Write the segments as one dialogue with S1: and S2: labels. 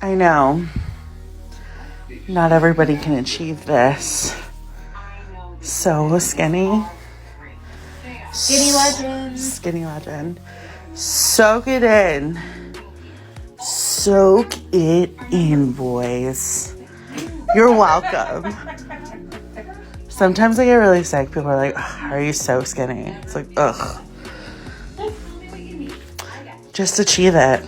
S1: I know. Not everybody can achieve this. So skinny.
S2: Skinny legend.
S1: Skinny legend. Soak it in. Soak it in, boys. You're welcome. Sometimes I get really sick. People are like, are you so skinny? It's like, ugh. Just achieve it.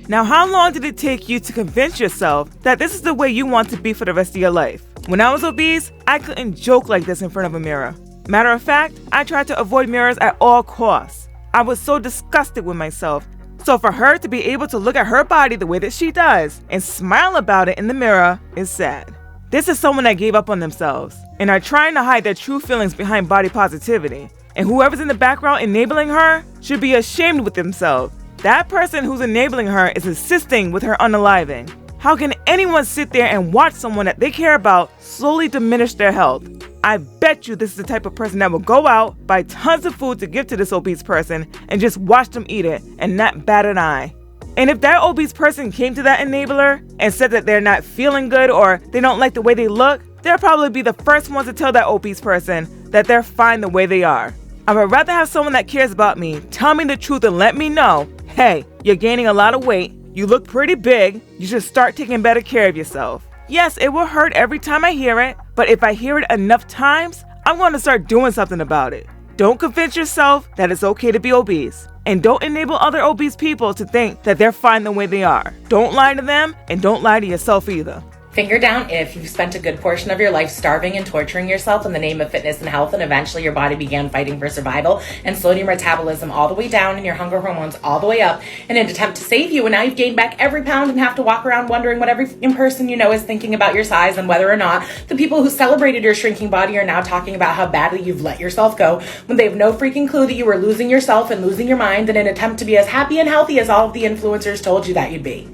S3: Now, how long did it take you to convince yourself that this is the way you want to be for the rest of your life? When I was obese, I couldn't joke like this in front of a mirror. Matter of fact, I tried to avoid mirrors at all costs. I was so disgusted with myself. So for her to be able to look at her body the way that she does and smile about it in the mirror is sad. This is someone that gave up on themselves and are trying to hide their true feelings behind body positivity. And whoever's in the background enabling her should be ashamed with themselves. That person who's enabling her is assisting with her unaliving. How can anyone sit there and watch someone that they care about slowly diminish their health? I bet you this is the type of person that will go out, buy tons of food to give to this obese person, and just watch them eat it and not bat an eye. And if that obese person came to that enabler and said that they're not feeling good or they don't like the way they look, they'll probably be the first ones to tell that obese person that they're fine the way they are. I would rather have someone that cares about me tell me the truth and let me know, hey, you're gaining a lot of weight, you look pretty big, you should start taking better care of yourself. Yes, it will hurt every time I hear it, but if I hear it enough times, I'm going to start doing something about it. Don't convince yourself that it's okay to be obese. And don't enable other obese people to think that they're fine the way they are. Don't lie to them, and don't lie to yourself either.
S2: Finger down if you've spent a good portion of your life starving and torturing yourself in the name of fitness and health, and eventually your body began fighting for survival and slowed your metabolism all the way down and your hunger hormones all the way up in an attempt to save you, and now you've gained back every pound and have to walk around wondering what every person you know is thinking about your size and whether or not the people who celebrated your shrinking body are now talking about how badly you've let yourself go when they have no freaking clue that you were losing yourself and losing your mind in an attempt to be as happy and healthy as all of the influencers told you that you'd be.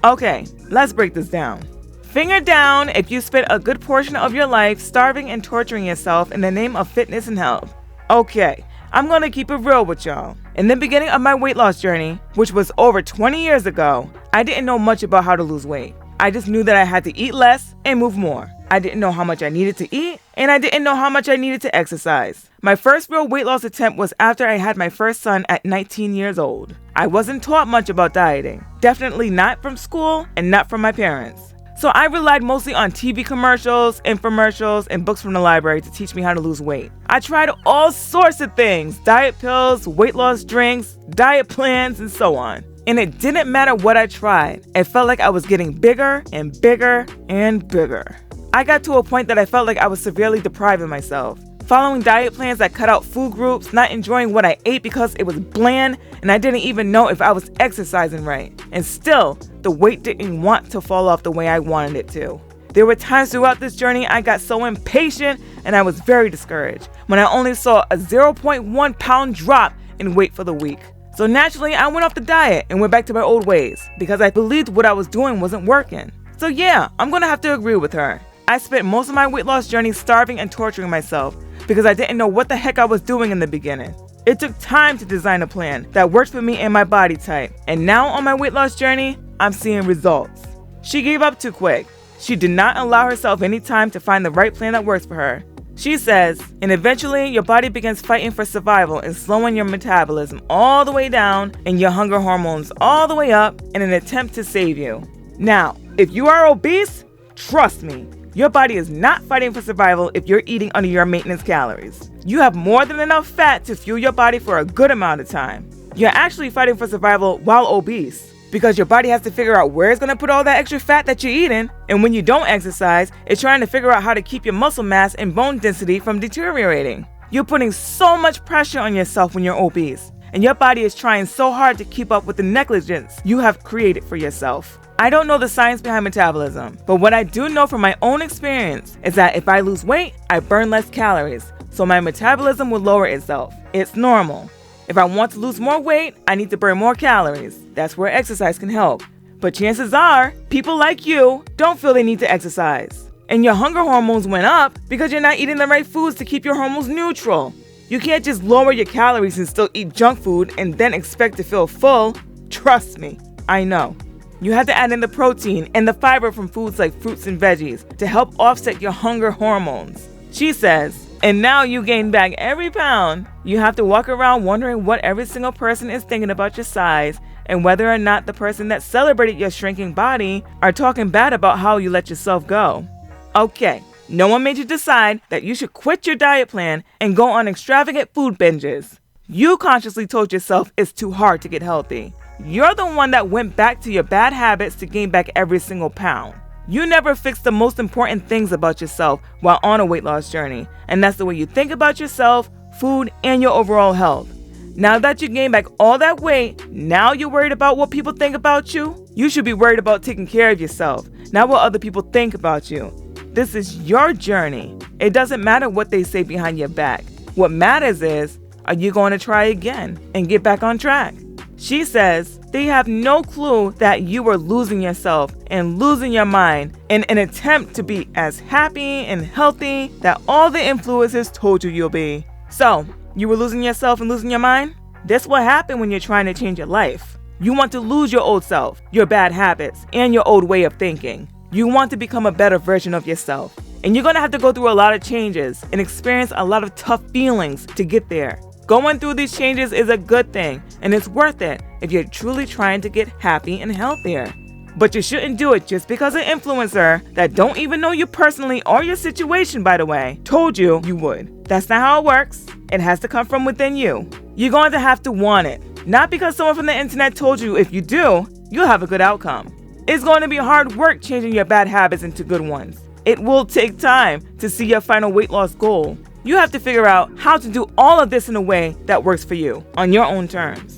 S3: Okay, let's break this down. Finger down if you spent a good portion of your life starving and torturing yourself in the name of fitness and health. Okay, I'm gonna keep it real with y'all. In the beginning of my weight loss journey, which was over 20 years ago, I didn't know much about how to lose weight. I just knew that I had to eat less and move more. I didn't know how much I needed to eat, and I didn't know how much I needed to exercise. My first real weight loss attempt was after I had my first son at 19 years old. I wasn't taught much about dieting, definitely not from school and not from my parents. So I relied mostly on TV commercials, infomercials, and books from the library to teach me how to lose weight. I tried all sorts of things, diet pills, weight loss drinks, diet plans, and so on. And it didn't matter what I tried. It felt like I was getting bigger and bigger and bigger. I got to a point that I felt like I was severely depriving myself. Following diet plans that cut out food groups, not enjoying what I ate because it was bland, and I didn't even know if I was exercising right. And still, the weight didn't want to fall off the way I wanted it to. There were times throughout this journey I got so impatient and I was very discouraged when I only saw a 0.1 pound drop in weight for the week. So naturally, I went off the diet and went back to my old ways because I believed what I was doing wasn't working. So yeah, I'm gonna have to agree with her. I spent most of my weight loss journey starving and torturing myself because I didn't know what the heck I was doing in the beginning. It took time to design a plan that worked for me and my body type. And now on my weight loss journey, I'm seeing results. She gave up too quick. She did not allow herself any time to find the right plan that works for her. She says, and eventually your body begins fighting for survival and slowing your metabolism all the way down and your hunger hormones all the way up in an attempt to save you. Now, if you are obese, trust me, your body is not fighting for survival if you're eating under your maintenance calories. You have more than enough fat to fuel your body for a good amount of time. You're actually fighting for survival while obese because your body has to figure out where it's going to put all that extra fat that you're eating. And when you don't exercise, it's trying to figure out how to keep your muscle mass and bone density from deteriorating. You're putting so much pressure on yourself when you're obese, and your body is trying so hard to keep up with the negligence you have created for yourself. I don't know the science behind metabolism, but what I do know from my own experience is that if I lose weight, I burn less calories, so my metabolism will lower itself. It's normal. If I want to lose more weight, I need to burn more calories. That's where exercise can help. But chances are, people like you don't feel they need to exercise. And your hunger hormones went up because you're not eating the right foods to keep your hormones neutral. You can't just lower your calories and still eat junk food and then expect to feel full. Trust me, I know. You have to add in the protein and the fiber from foods like fruits and veggies to help offset your hunger hormones. She says, and now you gain back every pound. You have to walk around wondering what every single person is thinking about your size and whether or not the person that celebrated your shrinking body are talking bad about how you let yourself go. Okay, no one made you decide that you should quit your diet plan and go on extravagant food binges. You consciously told yourself it's too hard to get healthy. You're the one that went back to your bad habits to gain back every single pound. You never fixed the most important things about yourself while on a weight loss journey, and that's the way you think about yourself, food, and your overall health. Now that you gained back all that weight, now you're worried about what people think about you? You should be worried about taking care of yourself, not what other people think about you. This is your journey. It doesn't matter what they say behind your back. What matters is, are you going to try again and get back on track? She says they have no clue that you were losing yourself and losing your mind in an attempt to be as happy and healthy that all the influencers told you you'll be. So, you were losing yourself and losing your mind? That's what happened when you're trying to change your life. You want to lose your old self, your bad habits, and your old way of thinking. You want to become a better version of yourself. And you're going to have to go through a lot of changes and experience a lot of tough feelings to get there. Going through these changes is a good thing, and it's worth it if you're truly trying to get happy and healthier. But you shouldn't do it just because an influencer that don't even know you personally or your situation, by the way, told you you would. That's not how it works. It has to come from within you. You're going to have to want it. Not because someone from the internet told you if you do, you'll have a good outcome. It's going to be hard work changing your bad habits into good ones. It will take time to see your final weight loss goal. You have to figure out how to do all of this in a way that works for you, on your own terms.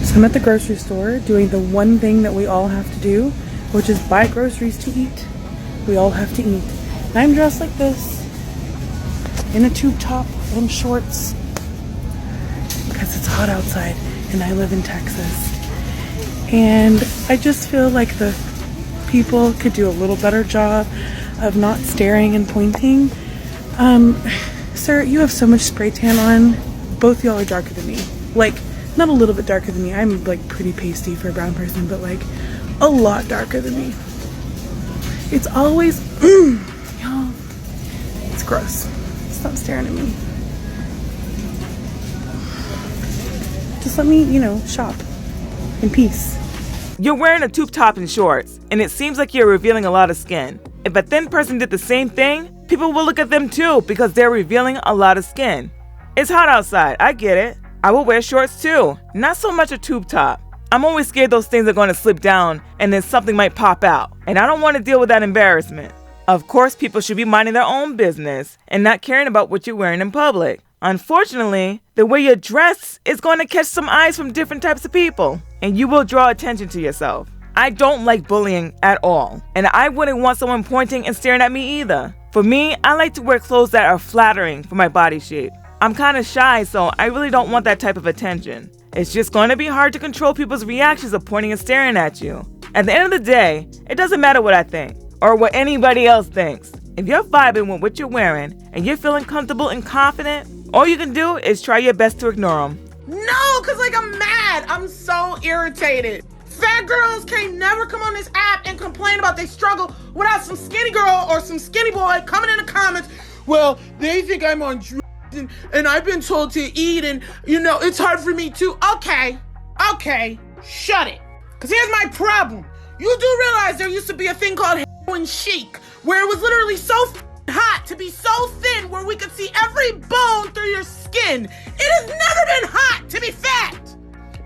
S4: So I'm at the grocery store doing the one thing that we all have to do, which is buy groceries to eat. We all have to eat. And I'm dressed like this, in a tube top and shorts, because it's hot outside and I live in Texas. And I just feel like the people could do a little better job of not staring and pointing. Sir, you have so much spray tan on. Both y'all are darker than me. Like, not a little bit darker than me. I'm like pretty pasty for a brown person, but like a lot darker than me. It's always, y'all, it's gross. Stop staring at me. Just let me, shop in peace.
S3: You're wearing a tube top and shorts, and it seems like you're revealing a lot of skin. If a thin person did the same thing, people will look at them too because they're revealing a lot of skin. It's hot outside, I get it. I will wear shorts too, not so much a tube top. I'm always scared those things are going to slip down and then something might pop out, and I don't want to deal with that embarrassment. Of course, people should be minding their own business and not caring about what you're wearing in public. Unfortunately, the way you're dressed is going to catch some eyes from different types of people, and you will draw attention to yourself. I don't like bullying at all, and I wouldn't want someone pointing and staring at me either. For me, I like to wear clothes that are flattering for my body shape. I'm kind of shy, so I really don't want that type of attention. It's just going to be hard to control people's reactions of pointing and staring at you. At the end of the day, it doesn't matter what I think, or what anybody else thinks. If you're vibing with what you're wearing, and you're feeling comfortable and confident, all you can do is try your best to ignore them.
S5: No, because I'm mad. I'm so irritated. Fat girls can't never come on this app and complain about their struggle without some skinny girl or some skinny boy coming in the comments. Well, they think I'm on drugs and I've been told to eat and, it's hard for me too. Okay, shut it. Because here's my problem. You do realize there used to be a thing called heroin chic, where it was literally so hot to be so thin where we could see every bone through your skin. It has never been hot to be fat.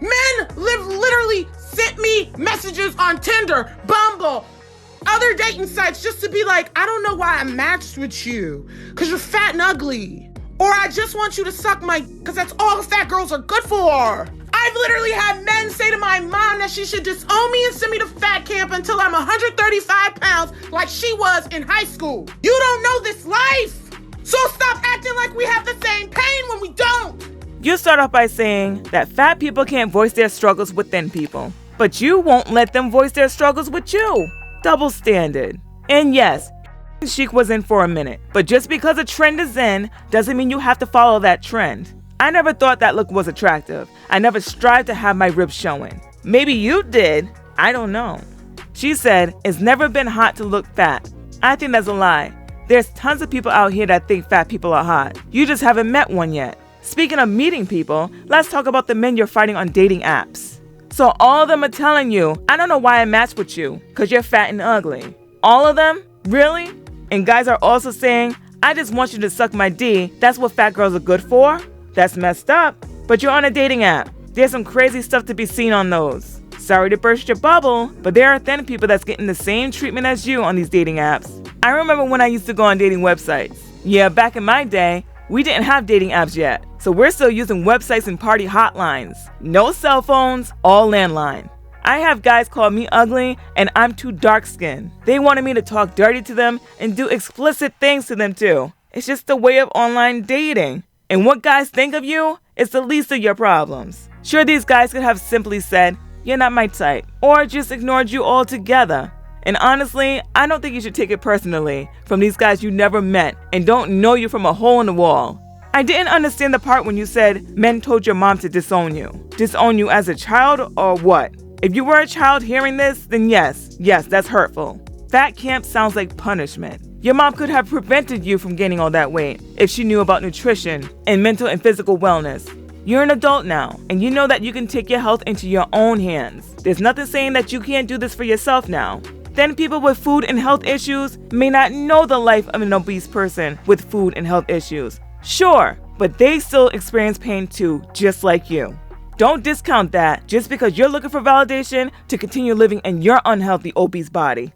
S5: Men literally sent me messages on Tinder, Bumble, other dating sites just to be like, I don't know why I matched with you, because you're fat and ugly. Or I just want you to suck my, because that's all fat girls are good for. I've literally had men say to my mom that she should disown me and send me to fat camp until I'm 135 pounds like she was in high school. You don't know this life. So stop acting like we have the same pain when we don't.
S3: You start off by saying that fat people can't voice their struggles with thin people, but you won't let them voice their struggles with you. Double standard. And yes, chic was in for a minute, but just because a trend is in doesn't mean you have to follow that trend. I never thought that look was attractive. I never strived to have my ribs showing. Maybe you did. I don't know. She said, it's never been hot to look fat. I think that's a lie. There's tons of people out here that think fat people are hot. You just haven't met one yet. Speaking of meeting people, let's talk about the men you're fighting on dating apps. So all of them are telling you, I don't know why I matched with you, because you're fat and ugly. All of them? Really? And guys are also saying, I just want you to suck my D. That's what fat girls are good for? That's messed up. But you're on a dating app. There's some crazy stuff to be seen on those. Sorry to burst your bubble, but there are thin people that's getting the same treatment as you on these dating apps. I remember when I used to go on dating websites. Yeah, back in my day, we didn't have dating apps yet. So we're still using websites and party hotlines. No cell phones, all landline. I have guys call me ugly and I'm too dark-skinned. They wanted me to talk dirty to them and do explicit things to them too. It's just the way of online dating. And what guys think of you is the least of your problems. Sure, these guys could have simply said, you're not my type, or just ignored you altogether. And honestly, I don't think you should take it personally from these guys you never met and don't know you from a hole in the wall. I didn't understand the part when you said men told your mom to disown you. Disown you as a child or what? If you were a child hearing this, then yes, that's hurtful. Fat camp sounds like punishment. Your mom could have prevented you from gaining all that weight if she knew about nutrition and mental and physical wellness. You're an adult now, and you know that you can take your health into your own hands. There's nothing saying that you can't do this for yourself now. Then people with food and health issues may not know the life of an obese person with food and health issues. Sure, but they still experience pain too, just like you. Don't discount that just because you're looking for validation to continue living in your unhealthy obese body.